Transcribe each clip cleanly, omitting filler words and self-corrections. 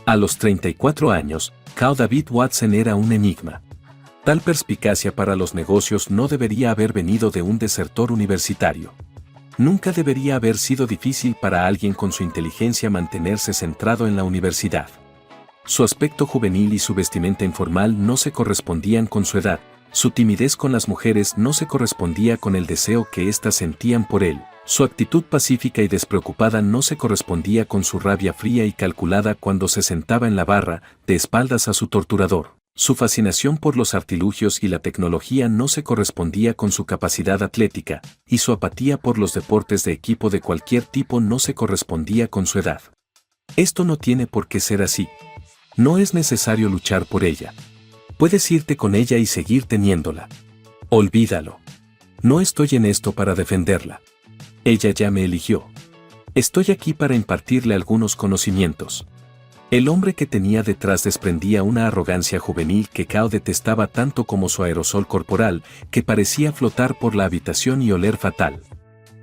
A los 34 años, Cao David Watson era un enigma. Tal perspicacia para los negocios no debería haber venido de un desertor universitario. Nunca debería haber sido difícil para alguien con su inteligencia mantenerse centrado en la universidad. Su aspecto juvenil y su vestimenta informal no se correspondían con su edad, su timidez con las mujeres no se correspondía con el deseo que éstas sentían por él, su actitud pacífica y despreocupada no se correspondía con su rabia fría y calculada cuando se sentaba en la barra, de espaldas a su torturador. Su fascinación por los artilugios y la tecnología no se correspondía con su capacidad atlética, y su apatía por los deportes de equipo de cualquier tipo no se correspondía con su edad. Esto no tiene por qué ser así. No es necesario luchar por ella. Puedes irte con ella y seguir teniéndola. Olvídalo. No estoy en esto para defenderla. Ella ya me eligió. Estoy aquí para impartirle algunos conocimientos. El hombre que tenía detrás desprendía una arrogancia juvenil que Cao detestaba tanto como su aerosol corporal, que parecía flotar por la habitación y oler fatal.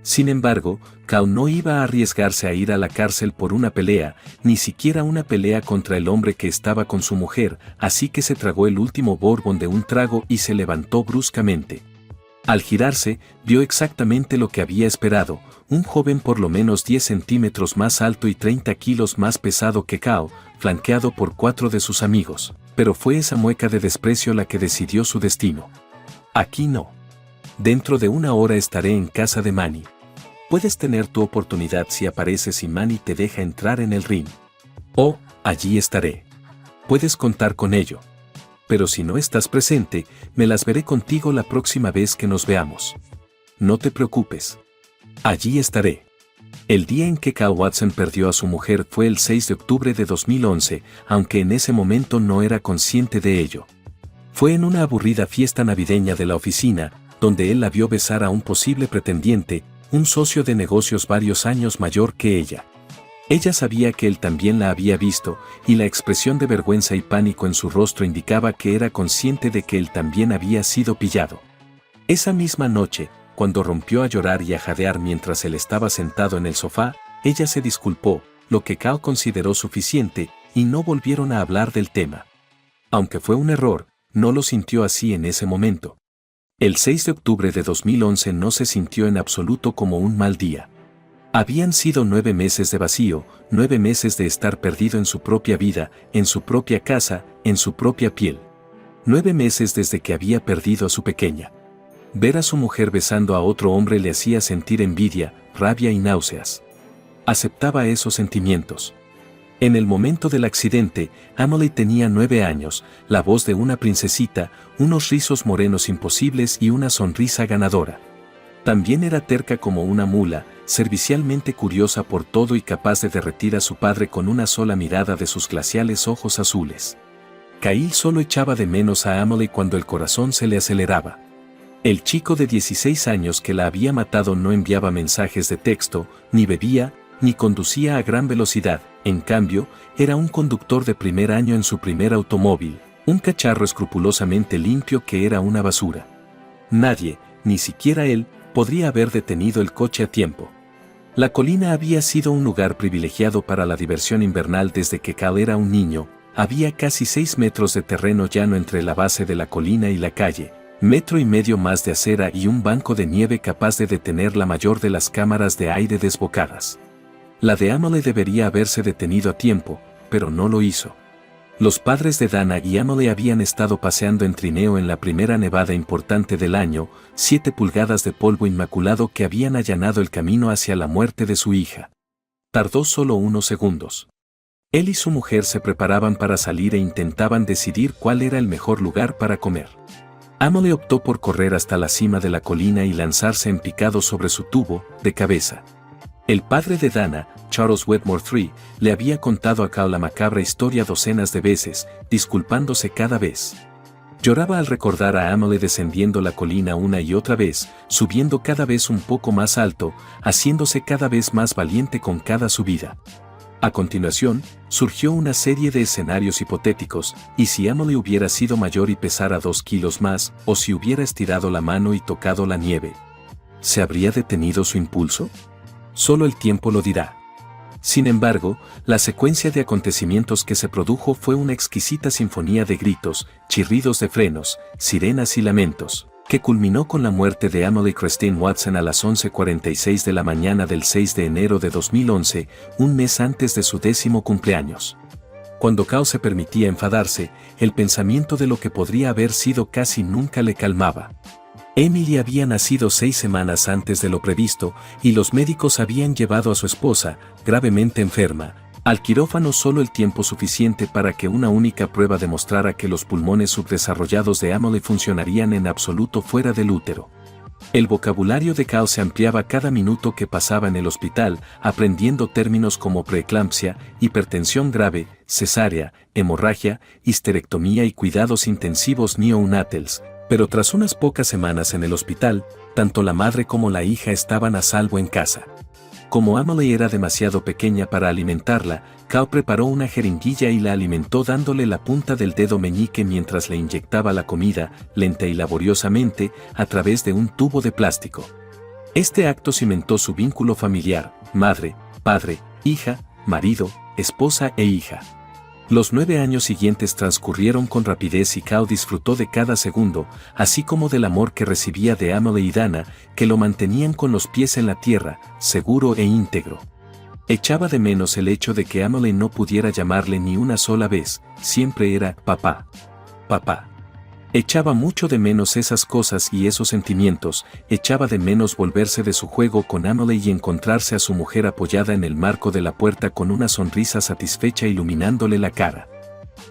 Sin embargo, Cao no iba a arriesgarse a ir a la cárcel por una pelea, ni siquiera una pelea contra el hombre que estaba con su mujer, así que se tragó el último bourbon de un trago y se levantó bruscamente. Al girarse, vio exactamente lo que había esperado, un joven por lo menos 10 centímetros más alto y 30 kilos más pesado que Cao, flanqueado por 4 de sus amigos, pero fue esa mueca de desprecio la que decidió su destino. Aquí no. Dentro de una hora estaré en casa de Manny. Puedes tener tu oportunidad si apareces y Manny te deja entrar en el ring. Oh, allí estaré. Puedes contar con ello. Pero si no estás presente, me las veré contigo la próxima vez que nos veamos. No te preocupes. Allí estaré. El día en que Cao Watson perdió a su mujer fue el 6 de octubre de 2011, aunque en ese momento no era consciente de ello. Fue en una aburrida fiesta navideña de la oficina, donde él la vio besar a un posible pretendiente, un socio de negocios varios años mayor que ella. Ella sabía que él también la había visto, y la expresión de vergüenza y pánico en su rostro indicaba que era consciente de que él también había sido pillado. Esa misma noche, cuando rompió a llorar y a jadear mientras él estaba sentado en el sofá, ella se disculpó, lo que Cao consideró suficiente, y no volvieron a hablar del tema. Aunque fue un error, no lo sintió así en ese momento. El 6 de octubre de 2011 no se sintió en absoluto como un mal día. Habían sido 9 meses de vacío, 9 meses de estar perdido en su propia vida, en su propia casa, en su propia piel. 9 meses desde que había perdido a su pequeña. Ver a su mujer besando a otro hombre le hacía sentir envidia, rabia y náuseas. Aceptaba esos sentimientos. En el momento del accidente, Emily tenía 9 años, la voz de una princesita, unos rizos morenos imposibles y una sonrisa ganadora. También era terca como una mula, servicialmente curiosa por todo y capaz de derretir a su padre con una sola mirada de sus glaciales ojos azules. Kyle solo echaba de menos a Emily cuando el corazón se le aceleraba. El chico de 16 años que la había matado no enviaba mensajes de texto, ni bebía, ni conducía a gran velocidad, en cambio, era un conductor de primer año en su primer automóvil, un cacharro escrupulosamente limpio que era una basura. Nadie, ni siquiera él, podría haber detenido el coche a tiempo. La colina había sido un lugar privilegiado para la diversión invernal desde que Cal era un niño. Había casi 6 metros de terreno llano entre la base de la colina y la calle, 1,5 metros más de acera y un banco de nieve capaz de detener la mayor de las cámaras de aire desbocadas. La de Emily debería haberse detenido a tiempo, pero no lo hizo. Los padres de Dana y Emily habían estado paseando en trineo en la primera nevada importante del año, 7 pulgadas de polvo inmaculado que habían allanado el camino hacia la muerte de su hija. Tardó solo unos segundos. Él y su mujer se preparaban para salir e intentaban decidir cuál era el mejor lugar para comer. Emily optó por correr hasta la cima de la colina y lanzarse en picado sobre su tubo, de cabeza. El padre de Dana, Charles Wetmore III, le había contado a Cal la macabra historia docenas de veces, disculpándose cada vez. Lloraba al recordar a Emily descendiendo la colina una y otra vez, subiendo cada vez un poco más alto, haciéndose cada vez más valiente con cada subida. A continuación, surgió una serie de escenarios hipotéticos, y si Emily hubiera sido mayor y pesara 2 kilos más, o si hubiera estirado la mano y tocado la nieve. ¿Se habría detenido su impulso? Solo el tiempo lo dirá. Sin embargo, la secuencia de acontecimientos que se produjo fue una exquisita sinfonía de gritos, chirridos de frenos, sirenas y lamentos, que culminó con la muerte de Emily Christine Watson a las 11:46 de la mañana del 6 de enero de 2011, un mes antes de su 10º cumpleaños. Cuando Kao se permitía enfadarse, el pensamiento de lo que podría haber sido casi nunca le calmaba. Emily había nacido 6 semanas antes de lo previsto, y los médicos habían llevado a su esposa, gravemente enferma, al quirófano solo el tiempo suficiente para que una única prueba demostrara que los pulmones subdesarrollados de Emily funcionarían en absoluto fuera del útero. El vocabulario de Kao se ampliaba cada minuto que pasaba en el hospital, aprendiendo términos como preeclampsia, hipertensión grave, cesárea, hemorragia, histerectomía y cuidados intensivos neonatals. Pero tras unas pocas semanas en el hospital, tanto la madre como la hija estaban a salvo en casa. Como Emily era demasiado pequeña para alimentarla, Kao preparó una jeringuilla y la alimentó dándole la punta del dedo meñique mientras le inyectaba la comida, lenta y laboriosamente, a través de un tubo de plástico. Este acto cimentó su vínculo familiar, madre, padre, hija, marido, esposa e hija. Los 9 años siguientes transcurrieron con rapidez y Kao disfrutó de cada segundo, así como del amor que recibía de Emily y Dana, que lo mantenían con los pies en la tierra, seguro e íntegro. Echaba de menos el hecho de que Emily no pudiera llamarle ni una sola vez, siempre era papá. Papá. Echaba mucho de menos esas cosas y esos sentimientos, echaba de menos volverse de su juego con Emily y encontrarse a su mujer apoyada en el marco de la puerta con una sonrisa satisfecha iluminándole la cara.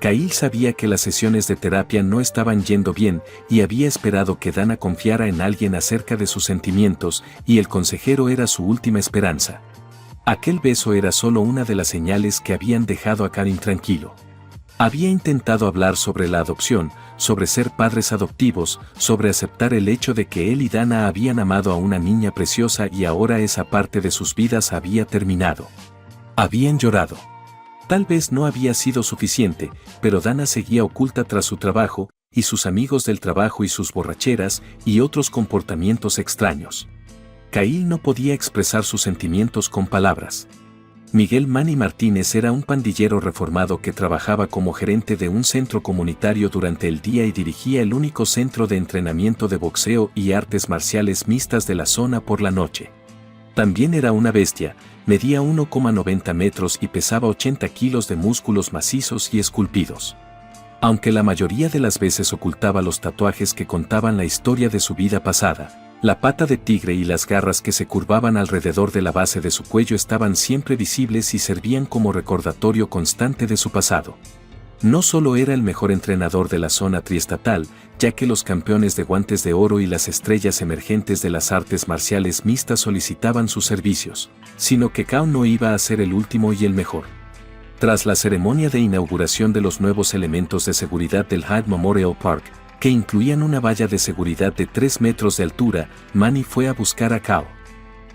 Kyle sabía que las sesiones de terapia no estaban yendo bien y había esperado que Dana confiara en alguien acerca de sus sentimientos, y el consejero era su última esperanza. Aquel beso era solo una de las señales que habían dejado a Kyle intranquilo. Había intentado hablar sobre la adopción, sobre ser padres adoptivos, sobre aceptar el hecho de que él y Dana habían amado a una niña preciosa y ahora esa parte de sus vidas había terminado. Habían llorado. Tal vez no había sido suficiente, pero Dana seguía oculta tras su trabajo, y sus amigos del trabajo y sus borracheras, y otros comportamientos extraños. Kyle no podía expresar sus sentimientos con palabras. Miguel Manny Martínez era un pandillero reformado que trabajaba como gerente de un centro comunitario durante el día y dirigía el único centro de entrenamiento de boxeo y artes marciales mixtas de la zona por la noche. También era una bestia, medía 1,90 metros y pesaba 80 kilos de músculos macizos y esculpidos. Aunque la mayoría de las veces ocultaba los tatuajes que contaban la historia de su vida pasada, la pata de tigre y las garras que se curvaban alrededor de la base de su cuello estaban siempre visibles y servían como recordatorio constante de su pasado. No solo era el mejor entrenador de la zona triestatal, ya que los campeones de guantes de oro y las estrellas emergentes de las artes marciales mixtas solicitaban sus servicios, sino que Kao no iba a ser el último y el mejor. Tras la ceremonia de inauguración de los nuevos elementos de seguridad del Hyde Memorial Park, que incluían una valla de seguridad de 3 metros de altura, Manny fue a buscar a Kao.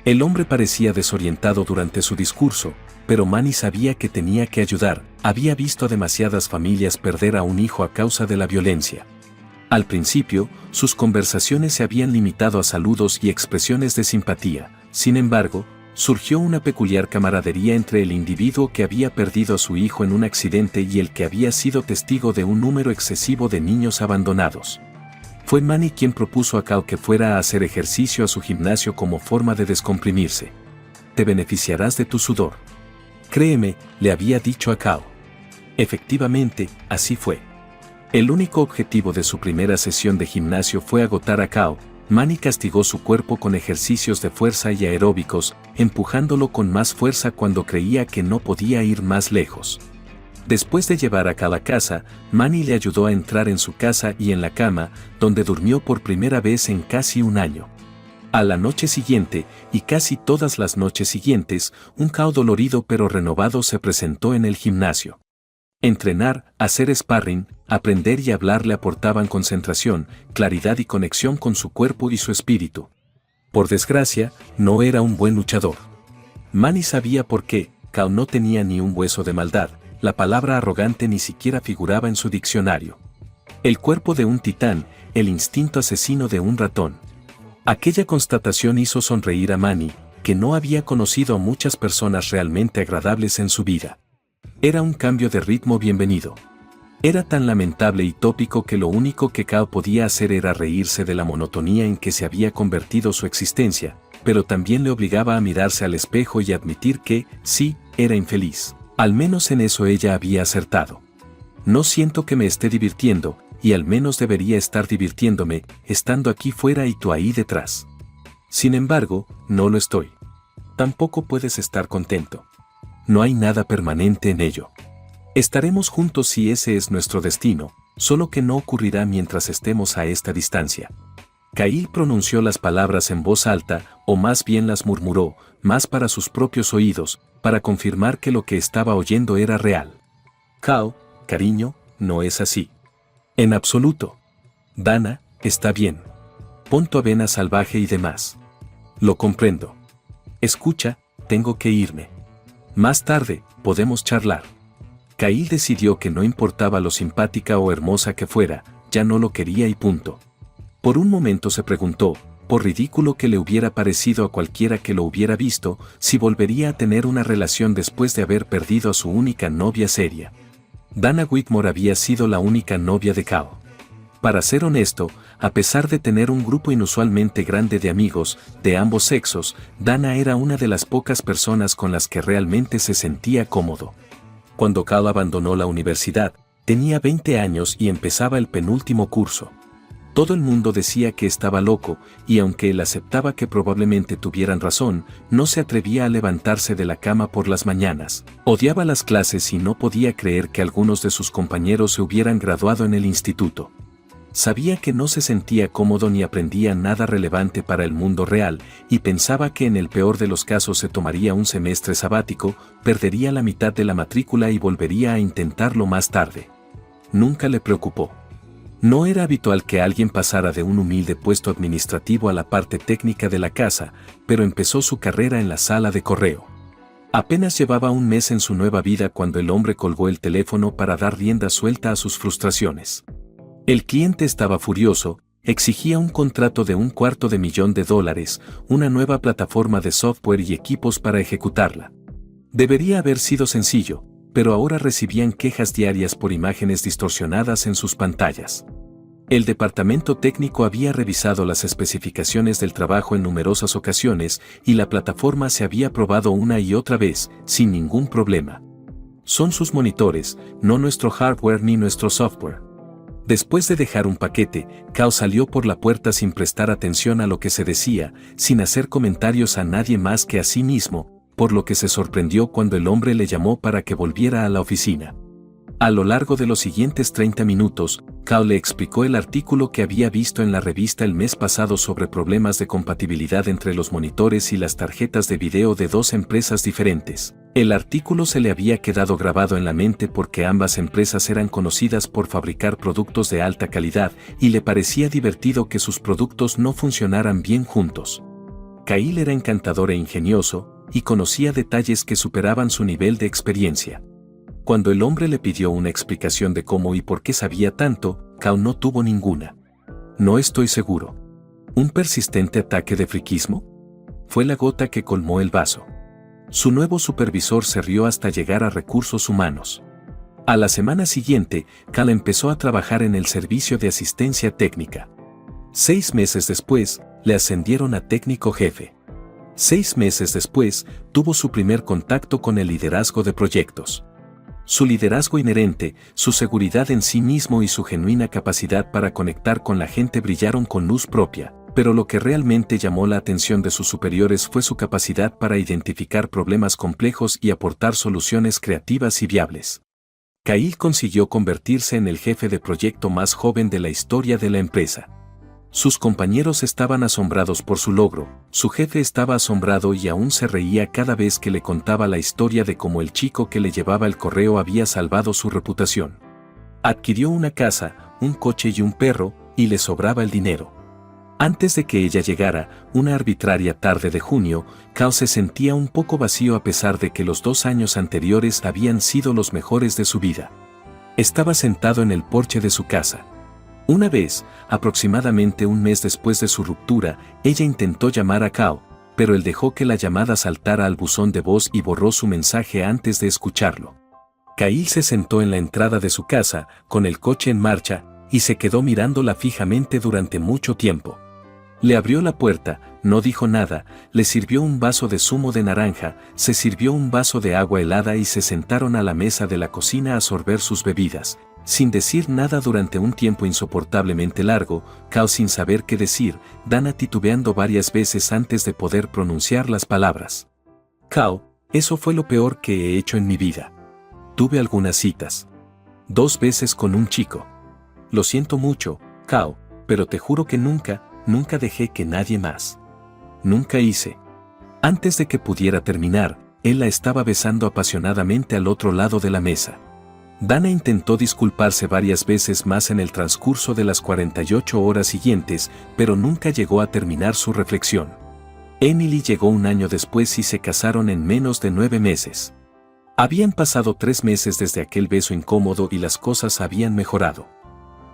El hombre parecía desorientado durante su discurso, pero Manny sabía que tenía que ayudar, había visto a demasiadas familias perder a un hijo a causa de la violencia. Al principio, sus conversaciones se habían limitado a saludos y expresiones de simpatía, sin embargo, surgió una peculiar camaradería entre el individuo que había perdido a su hijo en un accidente y el que había sido testigo de un número excesivo de niños abandonados. Fue Manny quien propuso a Kao que fuera a hacer ejercicio a su gimnasio como forma de descomprimirse. Te beneficiarás de tu sudor. Créeme, le había dicho a Kao. Efectivamente, así fue. El único objetivo de su primera sesión de gimnasio fue agotar a Kao. Manny castigó su cuerpo con ejercicios de fuerza y aeróbicos, empujándolo con más fuerza cuando creía que no podía ir más lejos. Después de llevar a Kao a casa, Manny le ayudó a entrar en su casa y en la cama, donde durmió por primera vez en casi un año. A la noche siguiente, y casi todas las noches siguientes, un Kao dolorido pero renovado se presentó en el gimnasio. Entrenar, hacer sparring, aprender y hablar le aportaban concentración, claridad y conexión con su cuerpo y su espíritu. Por desgracia, no era un buen luchador. Manny sabía por qué. Kao no tenía ni un hueso de maldad, la palabra arrogante ni siquiera figuraba en su diccionario. El cuerpo de un titán, el instinto asesino de un ratón. Aquella constatación hizo sonreír a Manny, que no había conocido a muchas personas realmente agradables en su vida. Era un cambio de ritmo bienvenido. Era tan lamentable y tópico que lo único que Kao podía hacer era reírse de la monotonía en que se había convertido su existencia, pero también le obligaba a mirarse al espejo y admitir que, sí, era infeliz. Al menos en eso ella había acertado. No siento que me esté divirtiendo, y al menos debería estar divirtiéndome, estando aquí fuera y tú ahí detrás. Sin embargo, no lo estoy. Tampoco puedes estar contento. No hay nada permanente en ello. Estaremos juntos si ese es nuestro destino, solo que no ocurrirá mientras estemos a esta distancia. Kyle pronunció las palabras en voz alta, o más bien las murmuró, más para sus propios oídos, para confirmar que lo que estaba oyendo era real. Kao, cariño, no es así. En absoluto. Dana, está bien. Pon tu avena salvaje y demás. Lo comprendo. Escucha, tengo que irme. Más tarde, podemos charlar. Kyle decidió que no importaba lo simpática o hermosa que fuera, ya no lo quería y punto. Por un momento se preguntó, por ridículo que le hubiera parecido a cualquiera que lo hubiera visto, si volvería a tener una relación después de haber perdido a su única novia seria. Dana Whitmore había sido la única novia de Kao. Para ser honesto, a pesar de tener un grupo inusualmente grande de amigos, de ambos sexos, Dana era una de las pocas personas con las que realmente se sentía cómodo. Cuando Kao abandonó la universidad, tenía 20 años y empezaba el penúltimo curso. Todo el mundo decía que estaba loco, y aunque él aceptaba que probablemente tuvieran razón, no se atrevía a levantarse de la cama por las mañanas. Odiaba las clases y no podía creer que algunos de sus compañeros se hubieran graduado en el instituto. Sabía que no se sentía cómodo ni aprendía nada relevante para el mundo real, y pensaba que en el peor de los casos se tomaría un semestre sabático, perdería la mitad de la matrícula y volvería a intentarlo más tarde. Nunca le preocupó. No era habitual que alguien pasara de un humilde puesto administrativo a la parte técnica de la casa, pero empezó su carrera en la sala de correo. Apenas llevaba un mes en su nueva vida cuando el hombre colgó el teléfono para dar rienda suelta a sus frustraciones. El cliente estaba furioso, exigía un contrato de $250,000, una nueva plataforma de software y equipos para ejecutarla. Debería haber sido sencillo, pero ahora recibían quejas diarias por imágenes distorsionadas en sus pantallas. El departamento técnico había revisado las especificaciones del trabajo en numerosas ocasiones y la plataforma se había probado una y otra vez, sin ningún problema. Son sus monitores, no nuestro hardware ni nuestro software. Después de dejar un paquete, Kao salió por la puerta sin prestar atención a lo que se decía, sin hacer comentarios a nadie más que a sí mismo, por lo que se sorprendió cuando el hombre le llamó para que volviera a la oficina. A lo largo de los siguientes 30 minutos, Kao le explicó el artículo que había visto en la revista el mes pasado sobre problemas de compatibilidad entre los monitores y las tarjetas de video de dos empresas diferentes. El artículo se le había quedado grabado en la mente porque ambas empresas eran conocidas por fabricar productos de alta calidad y le parecía divertido que sus productos no funcionaran bien juntos. Kyle era encantador e ingenioso, y conocía detalles que superaban su nivel de experiencia. Cuando el hombre le pidió una explicación de cómo y por qué sabía tanto, Kao no tuvo ninguna. No estoy seguro. ¿Un persistente ataque de friquismo? Fue la gota que colmó el vaso. Su nuevo supervisor se rió hasta llegar a recursos humanos. A la semana siguiente, Kao empezó a trabajar en el servicio de asistencia técnica. 6 meses después, le ascendieron a técnico jefe. 6 meses después, tuvo su primer contacto con el liderazgo de proyectos. Su liderazgo inherente, su seguridad en sí mismo y su genuina capacidad para conectar con la gente brillaron con luz propia, pero lo que realmente llamó la atención de sus superiores fue su capacidad para identificar problemas complejos y aportar soluciones creativas y viables. Kyle consiguió convertirse en el jefe de proyecto más joven de la historia de la empresa. Sus compañeros estaban asombrados por su logro, su jefe estaba asombrado y aún se reía cada vez que le contaba la historia de cómo el chico que le llevaba el correo había salvado su reputación. Adquirió una casa, un coche y un perro, y le sobraba el dinero. Antes de que ella llegara, una arbitraria tarde de junio, Kao se sentía un poco vacío a pesar de que los 2 años anteriores habían sido los mejores de su vida. Estaba sentado en el porche de su casa. Una vez, aproximadamente un mes después de su ruptura, ella intentó llamar a Kao, pero él dejó que la llamada saltara al buzón de voz y borró su mensaje antes de escucharlo. Kyle se sentó en la entrada de su casa, con el coche en marcha, y se quedó mirándola fijamente durante mucho tiempo. Le abrió la puerta, no dijo nada, le sirvió un vaso de zumo de naranja, se sirvió un vaso de agua helada y se sentaron a la mesa de la cocina a sorber sus bebidas, sin decir nada durante un tiempo insoportablemente largo, Cao sin saber qué decir, Dana titubeando varias veces antes de poder pronunciar las palabras. Cao, eso fue lo peor que he hecho en mi vida. Tuve algunas citas. 2 veces con un chico. Lo siento mucho, Cao, pero te juro que nunca dejé que nadie más. Nunca hice. Antes de que pudiera terminar, él la estaba besando apasionadamente al otro lado de la mesa. Dana intentó disculparse varias veces más en el transcurso de las 48 horas siguientes, pero nunca llegó a terminar su reflexión. Emily llegó 1 año después y se casaron en menos de 9 meses. Habían pasado 3 meses desde aquel beso incómodo y las cosas habían mejorado.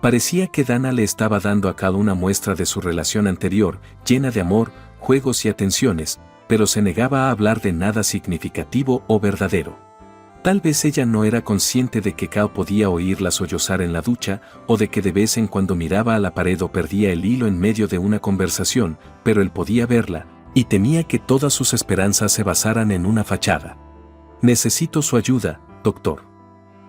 Parecía que Dana le estaba dando a Cal una muestra de su relación anterior, llena de amor, juegos y atenciones, pero se negaba a hablar de nada significativo o verdadero. Tal vez ella no era consciente de que Cal podía oírla sollozar en la ducha, o de que de vez en cuando miraba a la pared o perdía el hilo en medio de una conversación, pero él podía verla, y temía que todas sus esperanzas se basaran en una fachada. Necesito su ayuda, doctor.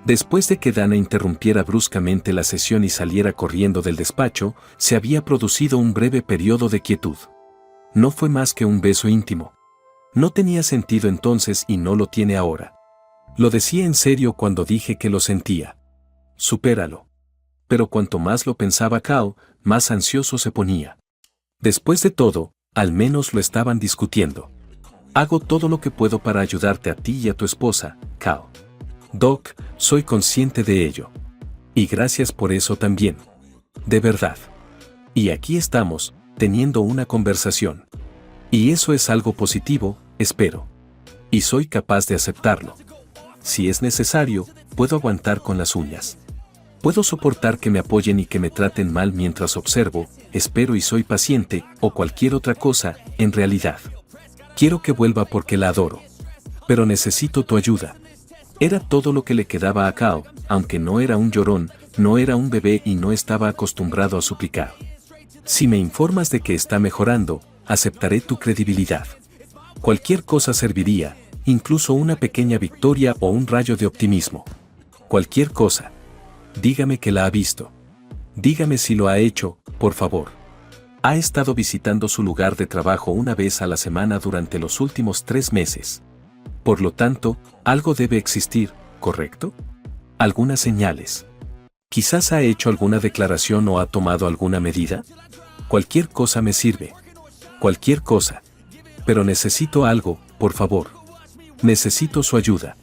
Después de que Dana interrumpiera bruscamente la sesión y saliera corriendo del despacho, se había producido un breve periodo de quietud. No fue más que un beso íntimo. No tenía sentido entonces y no lo tiene ahora. Lo decía en serio cuando dije que lo sentía. Supéralo. Pero cuanto más lo pensaba Cal, más ansioso se ponía. Después de todo, al menos lo estaban discutiendo. Hago todo lo que puedo para ayudarte a ti y a tu esposa, Cal. Doc, soy consciente de ello. Y gracias por eso también. De verdad. Y aquí estamos, teniendo una conversación. Y eso es algo positivo, espero. Y soy capaz de aceptarlo. Si es necesario, puedo aguantar con las uñas. Puedo soportar que me apoyen y que me traten mal mientras observo, espero y soy paciente, o cualquier otra cosa, en realidad. Quiero que vuelva porque la adoro. Pero necesito tu ayuda. Era todo lo que le quedaba a Cal, aunque no era un llorón, no era un bebé y no estaba acostumbrado a suplicar. Si me informas de que está mejorando, aceptaré tu credibilidad. Cualquier cosa serviría, incluso una pequeña victoria o un rayo de optimismo. Cualquier cosa. Dígame que la ha visto. Dígame si lo ha hecho, por favor. Ha estado visitando su lugar de trabajo 1 vez a la semana durante los últimos 3 meses. Por lo tanto, algo debe existir, ¿correcto? Algunas señales. Quizás ha hecho alguna declaración o ha tomado alguna medida. Cualquier cosa me sirve. Cualquier cosa. Pero necesito algo, por favor. Necesito su ayuda.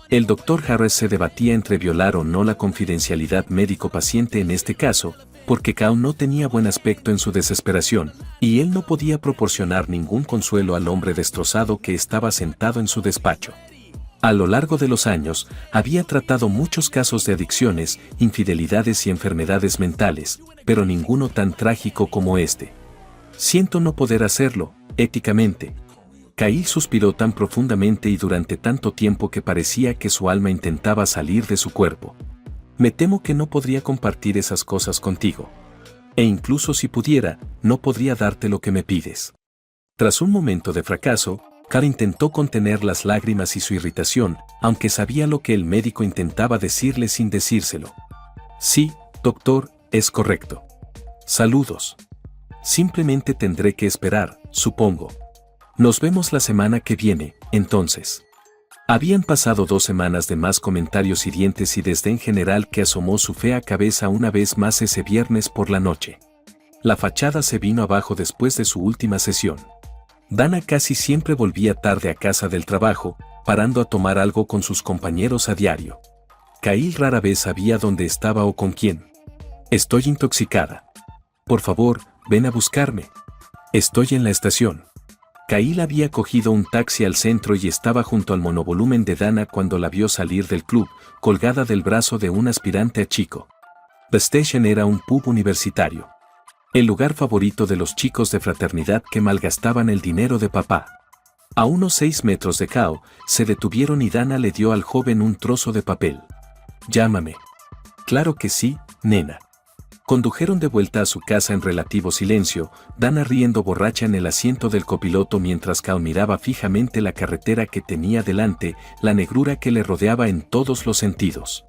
El Dr. Harris se debatía entre violar o no la confidencialidad médico-paciente en este caso, porque Cal no tenía buen aspecto en su desesperación, y él no podía proporcionar ningún consuelo al hombre destrozado que estaba sentado en su despacho. A lo largo de los años, había tratado muchos casos de adicciones, infidelidades y enfermedades mentales, pero ninguno tan trágico como este. Siento no poder hacerlo, éticamente. Kyle suspiró tan profundamente y durante tanto tiempo que parecía que su alma intentaba salir de su cuerpo. Me temo que no podría compartir esas cosas contigo. E incluso si pudiera, no podría darte lo que me pides. Tras un momento de fracaso, Cal intentó contener las lágrimas y su irritación, aunque sabía lo que el médico intentaba decirle sin decírselo. Sí, doctor, es correcto. Saludos. Simplemente tendré que esperar, supongo. Nos vemos la semana que viene, entonces. Habían pasado 2 semanas de más comentarios hirientes y desdén general que asomó su fea cabeza una vez más ese viernes por la noche. La fachada se vino abajo después de su última sesión. Dana casi siempre volvía tarde a casa del trabajo, parando a tomar algo con sus compañeros a diario. Kyle rara vez sabía dónde estaba o con quién. Estoy intoxicada. Por favor, ven a buscarme. Estoy en la estación. Kyle había cogido un taxi al centro y estaba junto al monovolumen de Dana cuando la vio salir del club, colgada del brazo de un aspirante a chico. The Station era un pub universitario. El lugar favorito de los chicos de fraternidad que malgastaban el dinero de papá. A unos 6 metros de Cao, se detuvieron y Dana le dio al joven un trozo de papel. Llámame. Claro que sí, nena. Condujeron de vuelta a su casa en relativo silencio, Dana riendo borracha en el asiento del copiloto mientras Cao miraba fijamente la carretera que tenía delante, la negrura que le rodeaba en todos los sentidos.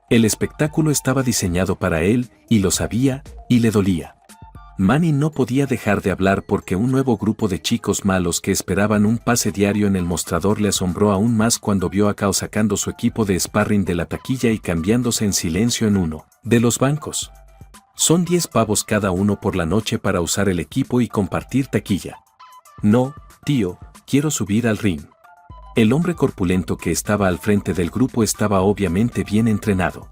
El espectáculo estaba diseñado para él, y lo sabía, y le dolía. Manny no podía dejar de hablar porque un nuevo grupo de chicos malos que esperaban un pase diario en el mostrador le asombró aún más cuando vio a Cao sacando su equipo de sparring de la taquilla y cambiándose en silencio en uno de los bancos. Son 10 pavos cada uno por la noche para usar el equipo y compartir taquilla. No, tío, quiero subir al ring. El hombre corpulento que estaba al frente del grupo estaba obviamente bien entrenado.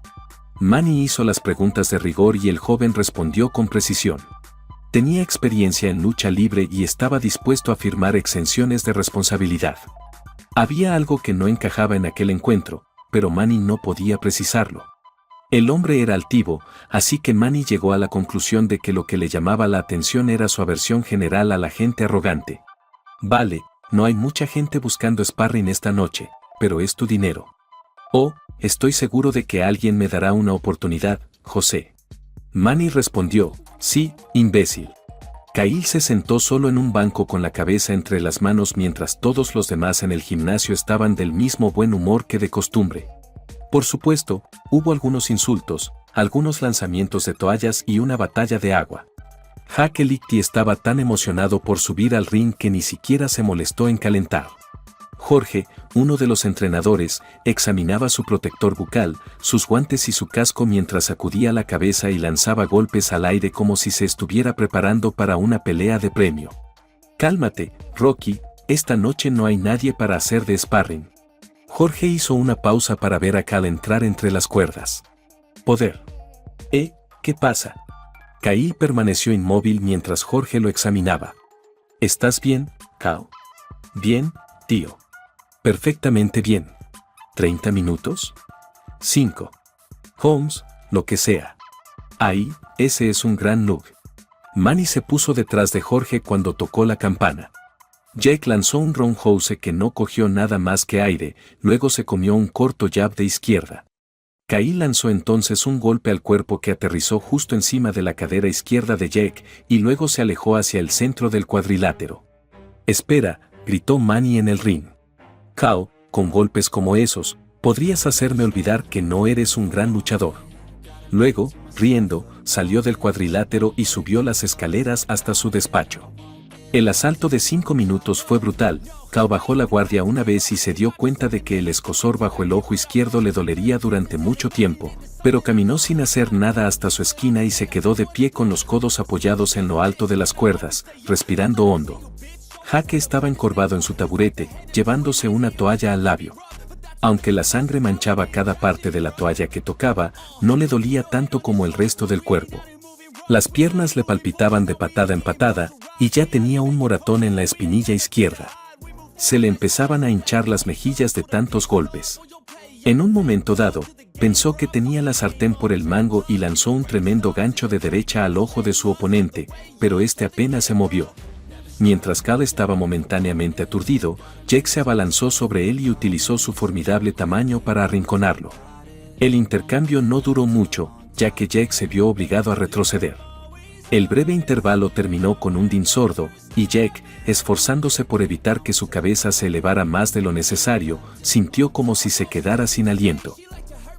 Manny hizo las preguntas de rigor y el joven respondió con precisión. Tenía experiencia en lucha libre y estaba dispuesto a firmar exenciones de responsabilidad. Había algo que no encajaba en aquel encuentro, pero Manny no podía precisarlo. El hombre era altivo, así que Manny llegó a la conclusión de que lo que le llamaba la atención era su aversión general a la gente arrogante. Vale, no hay mucha gente buscando sparring esta noche, pero es tu dinero. Oh, estoy seguro de que alguien me dará una oportunidad, José. Manny respondió, sí, imbécil. Kyle se sentó solo en un banco con la cabeza entre las manos mientras todos los demás en el gimnasio estaban del mismo buen humor que de costumbre. Por supuesto, hubo algunos insultos, algunos lanzamientos de toallas y una batalla de agua. Jack Elicti estaba tan emocionado por subir al ring que ni siquiera se molestó en calentar. Jorge, uno de los entrenadores, examinaba su protector bucal, sus guantes y su casco mientras sacudía la cabeza y lanzaba golpes al aire como si se estuviera preparando para una pelea de premio. Cálmate, Rocky, esta noche no hay nadie para hacer de sparring. Jorge hizo una pausa para ver a Cal entrar entre las cuerdas. Poder. ¿Qué pasa? Kyle permaneció inmóvil mientras Jorge lo examinaba. ¿Estás bien, Cal? Bien, tío. Perfectamente bien. ¿30 minutos? 5. Holmes, lo que sea. Ahí, ese es un gran look. Manny se puso detrás de Jorge cuando tocó la campana. Jake lanzó un roundhouse que no cogió nada más que aire, luego se comió un corto jab de izquierda. Kyle lanzó entonces un golpe al cuerpo que aterrizó justo encima de la cadera izquierda de Jake y luego se alejó hacia el centro del cuadrilátero. Espera, gritó Manny en el ring. Cal, con golpes como esos, podrías hacerme olvidar que no eres un gran luchador. Luego, riendo, salió del cuadrilátero y subió las escaleras hasta su despacho. El asalto de 5 minutos fue brutal. Cal bajó la guardia una vez y se dio cuenta de que el escozor bajo el ojo izquierdo le dolería durante mucho tiempo, pero caminó sin hacer nada hasta su esquina y se quedó de pie con los codos apoyados en lo alto de las cuerdas, respirando hondo. Jaque estaba encorvado en su taburete, llevándose una toalla al labio. Aunque la sangre manchaba cada parte de la toalla que tocaba, no le dolía tanto como el resto del cuerpo. Las piernas le palpitaban de patada en patada, y ya tenía un moratón en la espinilla izquierda. Se le empezaban a hinchar las mejillas de tantos golpes. En un momento dado, pensó que tenía la sartén por el mango y lanzó un tremendo gancho de derecha al ojo de su oponente, pero este apenas se movió. Mientras Cal estaba momentáneamente aturdido, Jake se abalanzó sobre él y utilizó su formidable tamaño para arrinconarlo. El intercambio no duró mucho, ya que Jake se vio obligado a retroceder. El breve intervalo terminó con un din sordo, y Jake, esforzándose por evitar que su cabeza se elevara más de lo necesario, sintió como si se quedara sin aliento.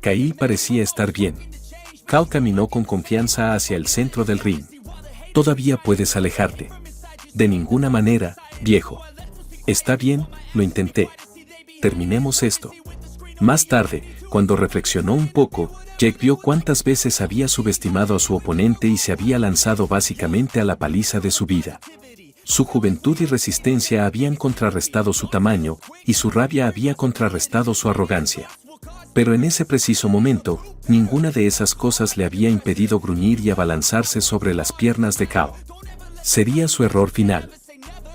Kyle parecía estar bien. Cal caminó con confianza hacia el centro del ring. Todavía puedes alejarte. De ninguna manera, viejo. Está bien, lo intenté. Terminemos esto. Más tarde, cuando reflexionó un poco, Jake vio cuántas veces había subestimado a su oponente y se había lanzado básicamente a la paliza de su vida. Su juventud y resistencia habían contrarrestado su tamaño, y su rabia había contrarrestado su arrogancia. Pero en ese preciso momento, ninguna de esas cosas le había impedido gruñir y abalanzarse sobre las piernas de Cal. Sería su error final.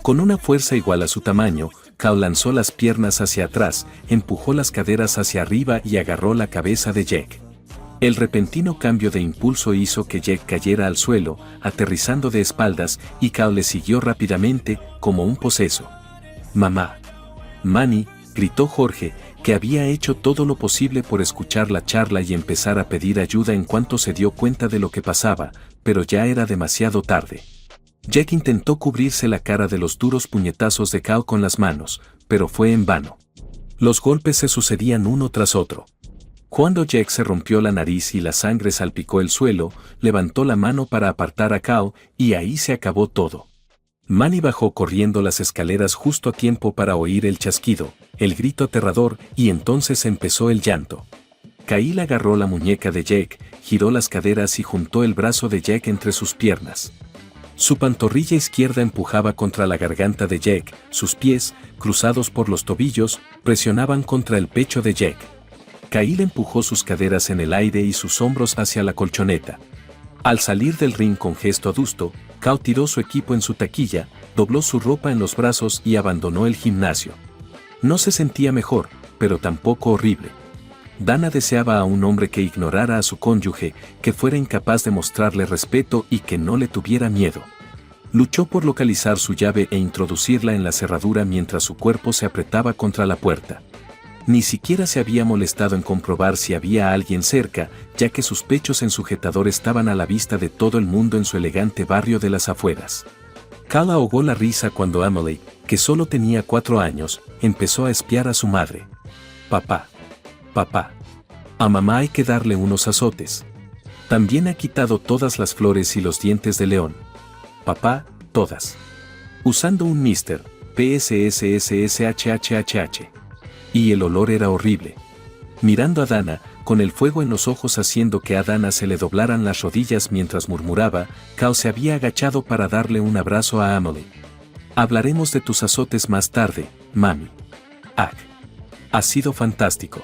Con una fuerza igual a su tamaño, Cal lanzó las piernas hacia atrás, empujó las caderas hacia arriba y agarró la cabeza de Jake. El repentino cambio de impulso hizo que Jack cayera al suelo, aterrizando de espaldas, y Cal le siguió rápidamente, como un poseso. «Mamá». «Manny», gritó Jorge, que había hecho todo lo posible por escuchar la charla y empezar a pedir ayuda en cuanto se dio cuenta de lo que pasaba, pero ya era demasiado tarde. Jack intentó cubrirse la cara de los duros puñetazos de Cal con las manos, pero fue en vano. Los golpes se sucedían uno tras otro. Cuando Jack se rompió la nariz y la sangre salpicó el suelo, levantó la mano para apartar a Cal, y ahí se acabó todo. Manny bajó corriendo las escaleras justo a tiempo para oír el chasquido, el grito aterrador, y entonces empezó el llanto. Kyle agarró la muñeca de Jack, giró las caderas y juntó el brazo de Jack entre sus piernas. Su pantorrilla izquierda empujaba contra la garganta de Jack, sus pies, cruzados por los tobillos, presionaban contra el pecho de Jack. Kyle empujó sus caderas en el aire y sus hombros hacia la colchoneta. Al salir del ring con gesto adusto, Cal tiró su equipo en su taquilla, dobló su ropa en los brazos y abandonó el gimnasio. No se sentía mejor, pero tampoco horrible. Dana deseaba a un hombre que ignorara a su cónyuge, que fuera incapaz de mostrarle respeto y que no le tuviera miedo. Luchó por localizar su llave e introducirla en la cerradura mientras su cuerpo se apretaba contra la puerta. Ni siquiera se había molestado en comprobar si había alguien cerca, ya que sus pechos en sujetador estaban a la vista de todo el mundo en su elegante barrio de las afueras. Cal ahogó la risa cuando Emily, que solo tenía 4 años, empezó a espiar a su madre. «Papá. Papá. A mamá hay que darle unos azotes. También ha quitado todas las flores y los dientes de león. Papá, todas. Usando un Mr. PSSSSHHHH. Y el olor era horrible». Mirando a Dana, con el fuego en los ojos haciendo que a Dana se le doblaran las rodillas mientras murmuraba, Cal se había agachado para darle un abrazo a Emily. «Hablaremos de tus azotes más tarde, mami. Ag. Ha sido fantástico».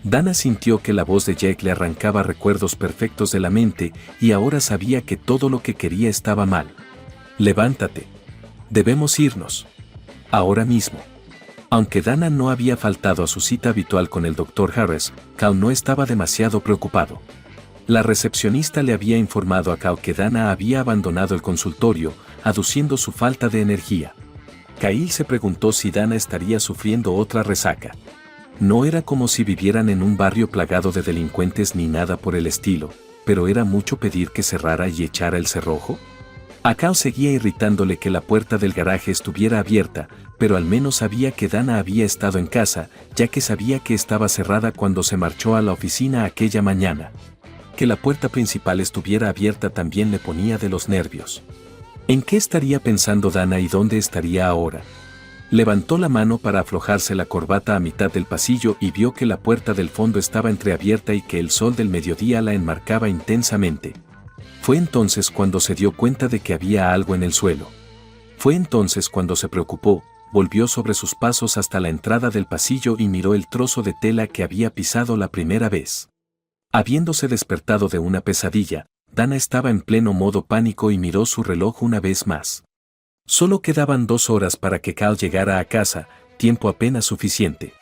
Dana sintió que la voz de Jack le arrancaba recuerdos perfectos de la mente y ahora sabía que todo lo que quería estaba mal. «Levántate. Debemos irnos. Ahora mismo». Aunque Dana no había faltado a su cita habitual con el Dr. Harris, Cal no estaba demasiado preocupado. La recepcionista le había informado a Cal que Dana había abandonado el consultorio, aduciendo su falta de energía. Kyle se preguntó si Dana estaría sufriendo otra resaca. No era como si vivieran en un barrio plagado de delincuentes ni nada por el estilo, pero era mucho pedir que cerrara y echara el cerrojo. A Cal seguía irritándole que la puerta del garaje estuviera abierta, pero al menos sabía que Dana había estado en casa, ya que sabía que estaba cerrada cuando se marchó a la oficina aquella mañana. Que la puerta principal estuviera abierta también le ponía de los nervios. ¿En qué estaría pensando Dana y dónde estaría ahora? Levantó la mano para aflojarse la corbata a mitad del pasillo y vio que la puerta del fondo estaba entreabierta y que el sol del mediodía la enmarcaba intensamente. Fue entonces cuando se dio cuenta de que había algo en el suelo. Fue entonces cuando se preocupó, volvió sobre sus pasos hasta la entrada del pasillo y miró el trozo de tela que había pisado la primera vez. Habiéndose despertado de una pesadilla, Dana estaba en pleno modo pánico y miró su reloj una vez más. Solo quedaban 2 horas para que Cal llegara a casa, tiempo apenas suficiente.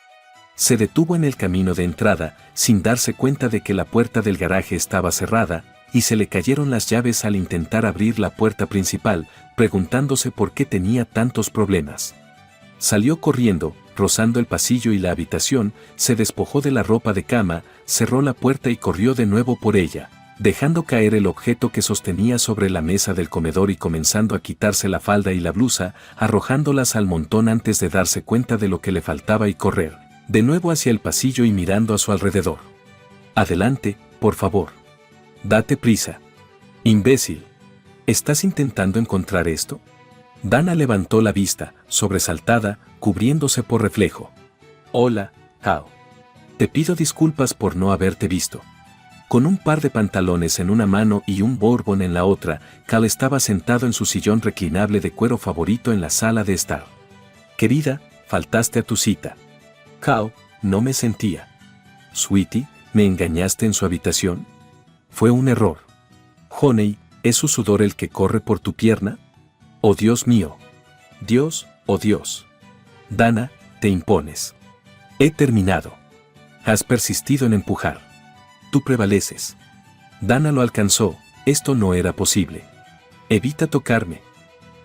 Se detuvo en el camino de entrada, sin darse cuenta de que la puerta del garaje estaba cerrada, y se le cayeron las llaves al intentar abrir la puerta principal, preguntándose por qué tenía tantos problemas. Salió corriendo, rozando el pasillo y la habitación, se despojó de la ropa de cama, cerró la puerta y corrió de nuevo por ella, dejando caer el objeto que sostenía sobre la mesa del comedor y comenzando a quitarse la falda y la blusa, arrojándolas al montón antes de darse cuenta de lo que le faltaba y correr, de nuevo hacia el pasillo y mirando a su alrededor. «Adelante, por favor. Date prisa. Imbécil. ¿Estás intentando encontrar esto?» Dana levantó la vista, sobresaltada, cubriéndose por reflejo. «Hola, Cal. Te pido disculpas por no haberte visto». Con un par de pantalones en una mano y un bourbon en la otra, Cal estaba sentado en su sillón reclinable de cuero favorito en la sala de estar. «Querida, faltaste a tu cita». «Cal, no me sentía». «Sweetie, ¿me engañaste en su habitación?» «Fue un error». «Honey, ¿es su sudor el que corre por tu pierna?» «Oh Dios mío». «Dios, oh Dios». «Dana, te impones». «He terminado». «Has persistido en empujar. Tú prevaleces. Dana lo alcanzó, esto no era posible. Evita tocarme.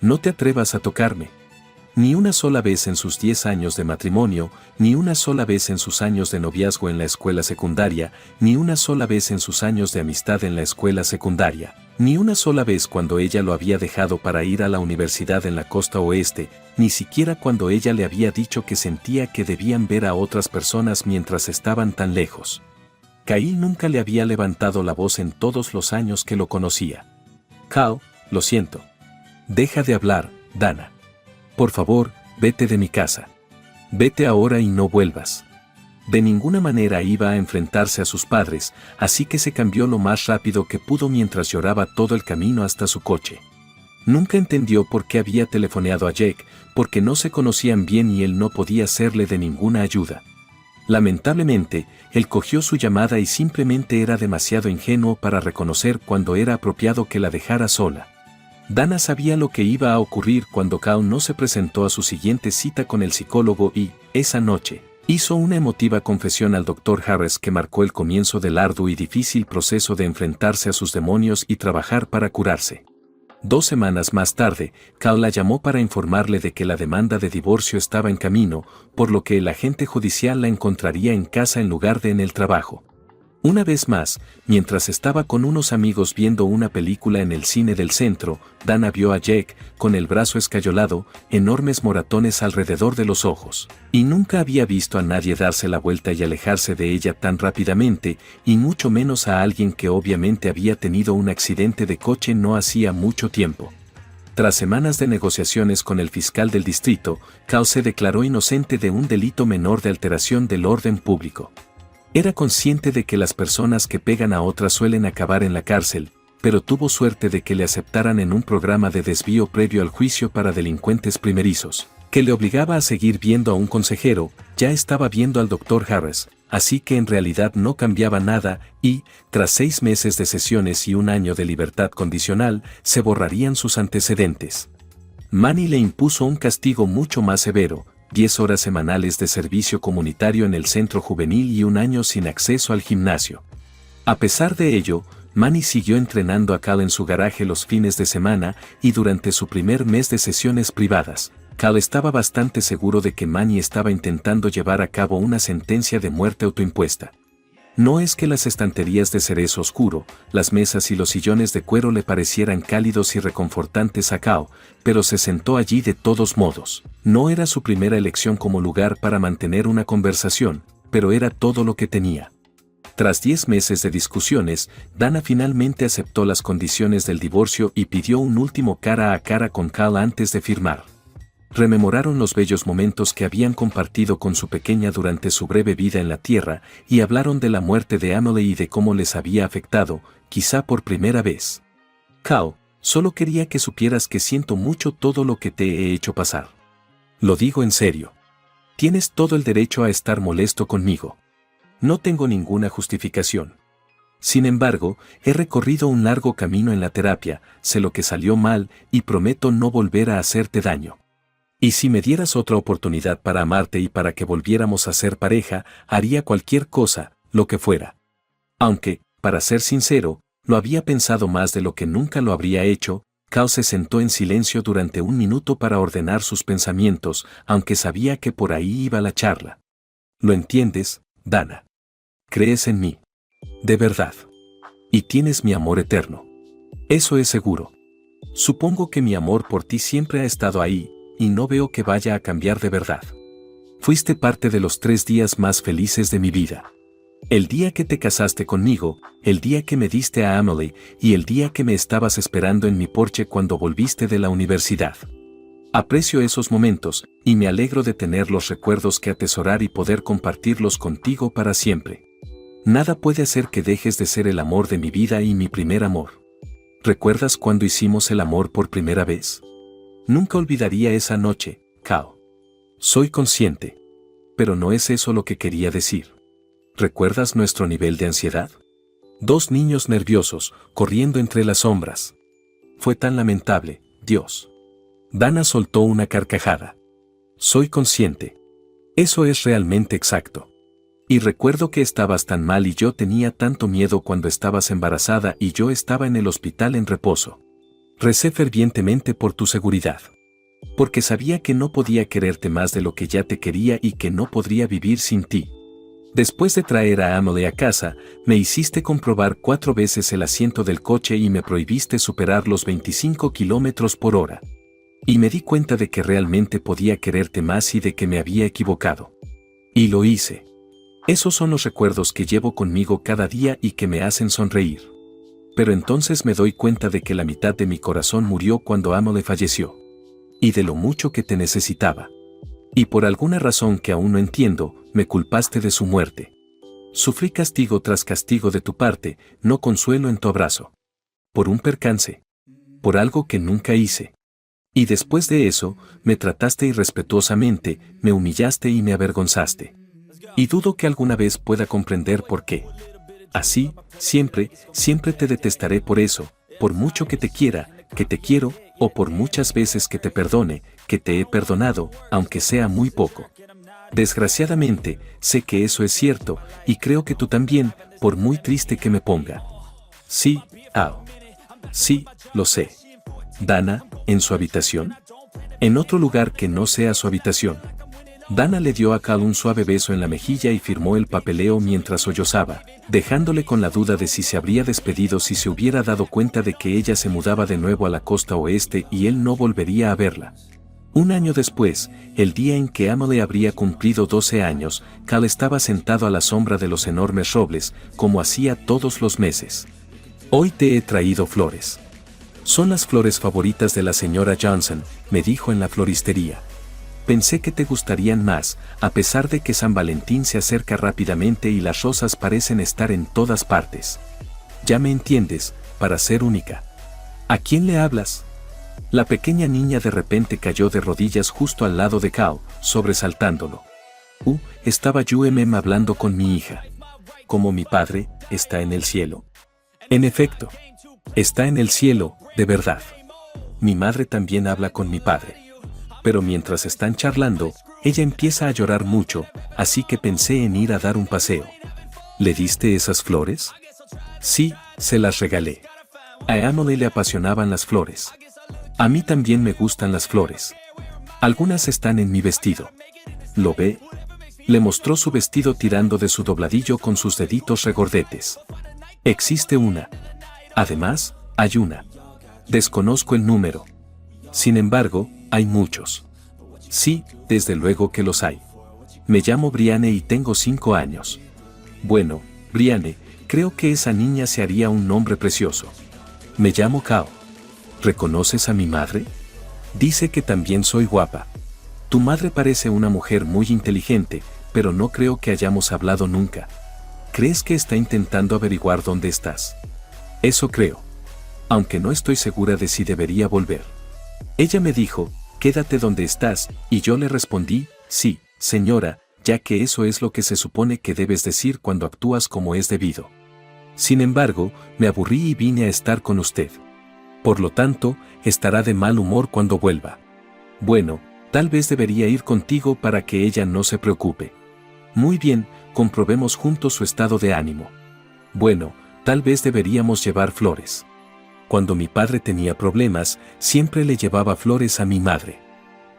No te atrevas a tocarme. Ni una sola vez en sus 10 años de matrimonio, ni una sola vez en sus años de noviazgo en la escuela secundaria, ni una sola vez en sus años de amistad en la escuela secundaria, ni una sola vez cuando ella lo había dejado para ir a la universidad en la costa oeste, ni siquiera cuando ella le había dicho que sentía que debían ver a otras personas mientras estaban tan lejos. Kyle nunca le había levantado la voz en todos los años que lo conocía. Kyle, lo siento. Deja de hablar, Dana. Por favor, vete de mi casa. Vete ahora y no vuelvas. De ninguna manera iba a enfrentarse a sus padres, así que se cambió lo más rápido que pudo mientras lloraba todo el camino hasta su coche. Nunca entendió por qué había telefoneado a Jake, porque no se conocían bien y él no podía serle de ninguna ayuda. Lamentablemente, él cogió su llamada y simplemente era demasiado ingenuo para reconocer cuando era apropiado que la dejara sola. Dana sabía lo que iba a ocurrir cuando Kyle no se presentó a su siguiente cita con el psicólogo y, esa noche, hizo una emotiva confesión al Dr. Harris que marcó el comienzo del arduo y difícil proceso de enfrentarse a sus demonios y trabajar para curarse. 2 semanas más tarde, Kyle la llamó para informarle de que la demanda de divorcio estaba en camino, por lo que el agente judicial la encontraría en casa en lugar de en el trabajo. Una vez más, mientras estaba con unos amigos viendo una película en el cine del centro, Dana vio a Jake, con el brazo escayolado, enormes moratones alrededor de los ojos. Y nunca había visto a nadie darse la vuelta y alejarse de ella tan rápidamente, y mucho menos a alguien que obviamente había tenido un accidente de coche no hacía mucho tiempo. Tras semanas de negociaciones con el fiscal del distrito, Kyle se declaró inocente de un delito menor de alteración del orden público. Era consciente de que las personas que pegan a otras suelen acabar en la cárcel, pero tuvo suerte de que le aceptaran en un programa de desvío previo al juicio para delincuentes primerizos, que le obligaba a seguir viendo a un consejero. Ya estaba viendo al Dr. Harris, así que en realidad no cambiaba nada y, tras 6 meses de sesiones y 1 año de libertad condicional, se borrarían sus antecedentes. Manny le impuso un castigo mucho más severo, 10 horas semanales de servicio comunitario en el centro juvenil y 1 año sin acceso al gimnasio. A pesar de ello, Manny siguió entrenando a Kyle en su garaje los fines de semana y durante su primer mes de sesiones privadas, Kyle estaba bastante seguro de que Manny estaba intentando llevar a cabo una sentencia de muerte autoimpuesta. No es que las estanterías de cerezo oscuro, las mesas y los sillones de cuero le parecieran cálidos y reconfortantes a Kyle, pero se sentó allí de todos modos. No era su primera elección como lugar para mantener una conversación, pero era todo lo que tenía. Tras 10 meses de discusiones, Dana finalmente aceptó las condiciones del divorcio y pidió un último cara a cara con Kyle antes de firmar. Rememoraron los bellos momentos que habían compartido con su pequeña durante su breve vida en la tierra y hablaron de la muerte de Emily y de cómo les había afectado, quizá por primera vez. Kyle, solo quería que supieras que siento mucho todo lo que te he hecho pasar. Lo digo en serio. Tienes todo el derecho a estar molesto conmigo. No tengo ninguna justificación. Sin embargo, he recorrido un largo camino en la terapia, sé lo que salió mal y prometo no volver a hacerte daño. Y si me dieras otra oportunidad para amarte y para que volviéramos a ser pareja, haría cualquier cosa, lo que fuera. Aunque, para ser sincero, lo había pensado más de lo que nunca lo habría hecho. Kyle se sentó en silencio durante 1 minuto para ordenar sus pensamientos, aunque sabía que por ahí iba la charla. ¿Lo entiendes, Dana? ¿Crees en mí? De verdad. Y tienes mi amor eterno. Eso es seguro. Supongo que mi amor por ti siempre ha estado ahí, y no veo que vaya a cambiar de verdad. Fuiste parte de los 3 días más felices de mi vida. El día que te casaste conmigo, el día que me diste a Emily y el día que me estabas esperando en mi porche cuando volviste de la universidad. Aprecio esos momentos, y me alegro de tener los recuerdos que atesorar y poder compartirlos contigo para siempre. Nada puede hacer que dejes de ser el amor de mi vida y mi primer amor. ¿Recuerdas cuando hicimos el amor por primera vez? Nunca olvidaría esa noche, Kyle. Soy consciente. Pero no es eso lo que quería decir. ¿Recuerdas nuestro nivel de ansiedad? 2 niños nerviosos, corriendo entre las sombras. Fue tan lamentable, Dios. Dana soltó una carcajada. Soy consciente. Eso es realmente exacto. Y recuerdo que estabas tan mal y yo tenía tanto miedo cuando estabas embarazada y yo estaba en el hospital en reposo. Recé fervientemente por tu seguridad. Porque sabía que no podía quererte más de lo que ya te quería y que no podría vivir sin ti. Después de traer a Emily a casa, me hiciste comprobar 4 veces el asiento del coche y me prohibiste superar los 25 kilómetros por hora. Y me di cuenta de que realmente podía quererte más y de que me había equivocado. Y lo hice. Esos son los recuerdos que llevo conmigo cada día y que me hacen sonreír. Pero entonces me doy cuenta de que la mitad de mi corazón murió cuando Emily falleció. Y de lo mucho que te necesitaba. Y por alguna razón que aún no entiendo, me culpaste de su muerte. Sufrí castigo tras castigo de tu parte, no consuelo en tu abrazo. Por un percance. Por algo que nunca hice. Y después de eso, me trataste irrespetuosamente, me humillaste y me avergonzaste. Y dudo que alguna vez pueda comprender por qué. Así, siempre, siempre te detestaré por eso, por mucho que te quiera, que te quiero, o por muchas veces que te perdone, que te he perdonado, aunque sea muy poco. Desgraciadamente, sé que eso es cierto, y creo que tú también, por muy triste que me ponga. Sí, sí, lo sé. Dana, ¿en su habitación? En otro lugar que no sea su habitación. Dana le dio a Cal un suave beso en la mejilla y firmó el papeleo mientras sollozaba, dejándole con la duda de si se habría despedido si se hubiera dado cuenta de que ella se mudaba de nuevo a la costa oeste y él no volvería a verla. Un año después, el día en que Emily habría cumplido 12 años, Cal estaba sentado a la sombra de los enormes robles, como hacía todos los meses. Hoy te he traído flores. Son las flores favoritas de la señora Johnson, me dijo en la floristería. Pensé que te gustarían más, a pesar de que San Valentín se acerca rápidamente y las rosas parecen estar en todas partes. Ya me entiendes, para ser única. ¿A quién le hablas? La pequeña niña de repente cayó de rodillas justo al lado de Cal, sobresaltándolo. Estaba hablando con mi hija. Como mi padre, está en el cielo. En efecto, está en el cielo, de verdad. Mi madre también habla con mi padre. Pero mientras están charlando, ella empieza a llorar mucho, así que pensé en ir a dar un paseo. ¿Le diste esas flores? Sí, se las regalé. A Emily le apasionaban las flores. A mí también me gustan las flores. Algunas están en mi vestido. ¿Lo ve? Le mostró su vestido tirando de su dobladillo con sus deditos regordetes. Existe una. Además, hay una. Desconozco el número. Sin embargo, hay muchos. Sí, desde luego que los hay. Me llamo Brianne y tengo 5 años. Bueno, Brianne, creo que esa niña se haría un nombre precioso. Me llamo Cal. ¿Reconoces a mi madre? Dice que también soy guapa. Tu madre parece una mujer muy inteligente, pero no creo que hayamos hablado nunca. ¿Crees que está intentando averiguar dónde estás? Eso creo. Aunque no estoy segura de si debería volver. Ella me dijo, quédate donde estás, y yo le respondí, sí, señora, ya que eso es lo que se supone que debes decir cuando actúas como es debido. Sin embargo, me aburrí y vine a estar con usted. Por lo tanto, estará de mal humor cuando vuelva. Bueno, tal vez debería ir contigo para que ella no se preocupe. Muy bien, comprobemos juntos su estado de ánimo. Bueno, tal vez deberíamos llevar flores. Cuando mi padre tenía problemas, siempre le llevaba flores a mi madre.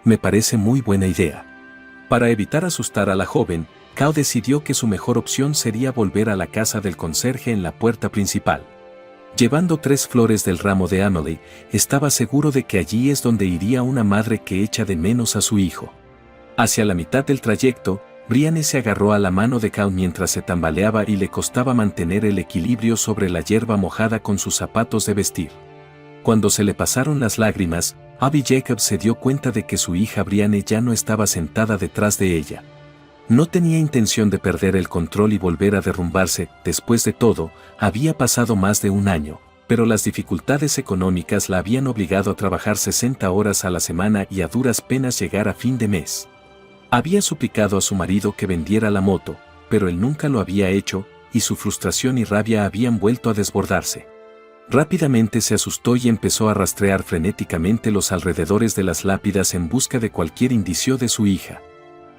Me parece muy buena idea. Para evitar asustar a la joven, Cal decidió que su mejor opción sería volver a la casa del conserje en la puerta principal. Llevando 3 flores del ramo de Emily, estaba seguro de que allí es donde iría una madre que echa de menos a su hijo. Hacia la mitad del trayecto, Brianne se agarró a la mano de Cal mientras se tambaleaba y le costaba mantener el equilibrio sobre la hierba mojada con sus zapatos de vestir. Cuando se le pasaron las lágrimas, Abby Jacobs se dio cuenta de que su hija Brianne ya no estaba sentada detrás de ella. No tenía intención de perder el control y volver a derrumbarse. Después de todo, había pasado más de un año, pero las dificultades económicas la habían obligado a trabajar 60 horas a la semana y a duras penas llegar a fin de mes. Había suplicado a su marido que vendiera la moto, pero él nunca lo había hecho, y su frustración y rabia habían vuelto a desbordarse. Rápidamente se asustó y empezó a rastrear frenéticamente los alrededores de las lápidas en busca de cualquier indicio de su hija.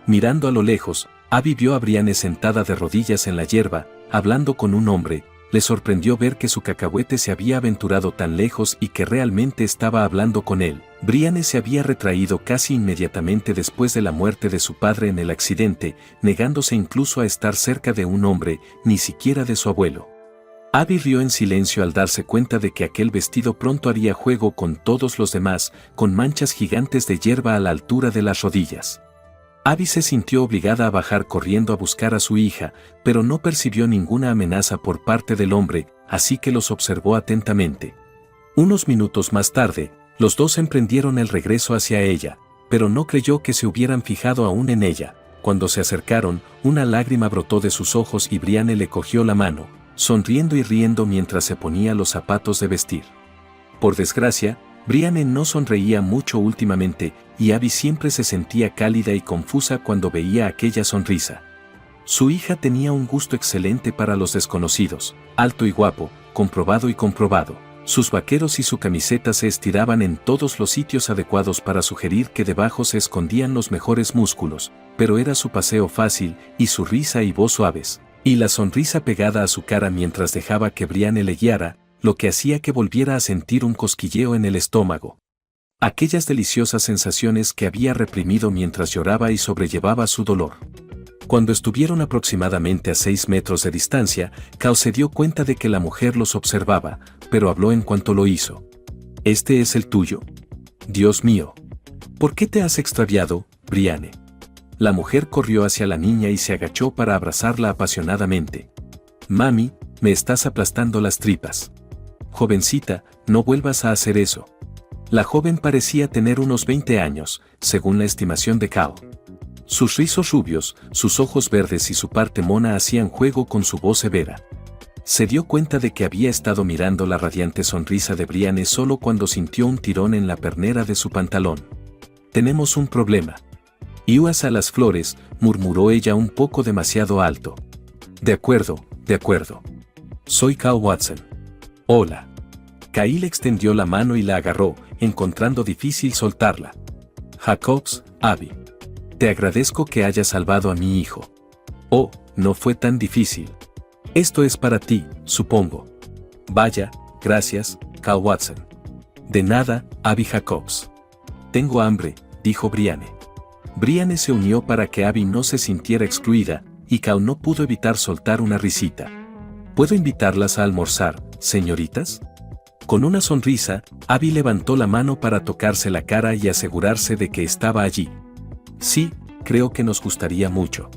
Mirando a lo lejos, Abby vio a Brianne sentada de rodillas en la hierba, hablando con un hombre. Le sorprendió ver que su cacahuete se había aventurado tan lejos y que realmente estaba hablando con él. Brianne se había retraído casi inmediatamente después de la muerte de su padre en el accidente, negándose incluso a estar cerca de un hombre, ni siquiera de su abuelo. Abby rió en silencio al darse cuenta de que aquel vestido pronto haría juego con todos los demás, con manchas gigantes de hierba a la altura de las rodillas. Abby se sintió obligada a bajar corriendo a buscar a su hija, pero no percibió ninguna amenaza por parte del hombre, así que los observó atentamente. Unos minutos más tarde, los dos emprendieron el regreso hacia ella, pero no creyó que se hubieran fijado aún en ella. Cuando se acercaron, una lágrima brotó de sus ojos y Brianne le cogió la mano, sonriendo y riendo mientras se ponía los zapatos de vestir. Por desgracia, Brianne no sonreía mucho últimamente, y Abby siempre se sentía cálida y confusa cuando veía aquella sonrisa. Su hija tenía un gusto excelente para los desconocidos, alto y guapo, comprobado y comprobado. Sus vaqueros y su camiseta se estiraban en todos los sitios adecuados para sugerir que debajo se escondían los mejores músculos, pero era su paseo fácil, y su risa y voz suaves, y la sonrisa pegada a su cara mientras dejaba que Brianne le guiara, lo que hacía que volviera a sentir un cosquilleo en el estómago. Aquellas deliciosas sensaciones que había reprimido mientras lloraba y sobrellevaba su dolor. Cuando estuvieron aproximadamente a 6 metros de distancia, Kao se dio cuenta de que la mujer los observaba, pero habló en cuanto lo hizo. «¿Este es el tuyo? Dios mío. ¿Por qué te has extraviado, Brianne?» La mujer corrió hacia la niña y se agachó para abrazarla apasionadamente. «Mami, me estás aplastando las tripas. Jovencita, no vuelvas a hacer eso». La joven parecía tener unos 20 años, según la estimación de Kao. Sus rizos rubios, sus ojos verdes y su parte mona hacían juego con su voz severa. Se dio cuenta de que había estado mirando la radiante sonrisa de Brianne solo cuando sintió un tirón en la pernera de su pantalón. «Tenemos un problema». «Iuas a las flores», murmuró ella un poco demasiado alto. De acuerdo. Soy Kao Watson». «Hola». Kyle extendió la mano y la agarró, encontrando difícil soltarla. «Jacobs, Abby. Te agradezco que hayas salvado a mi hijo». «Oh, no fue tan difícil. Esto es para ti, supongo». «Vaya, gracias, Kao Watson». «De nada, Abby Jacobs». «Tengo hambre», dijo Brianne. Brianne se unió para que Abby no se sintiera excluida, y Kao no pudo evitar soltar una risita. «¿Puedo invitarlas a almorzar, señoritas?» Con una sonrisa, Abby levantó la mano para tocarse la cara y asegurarse de que estaba allí. «Sí, creo que nos gustaría mucho».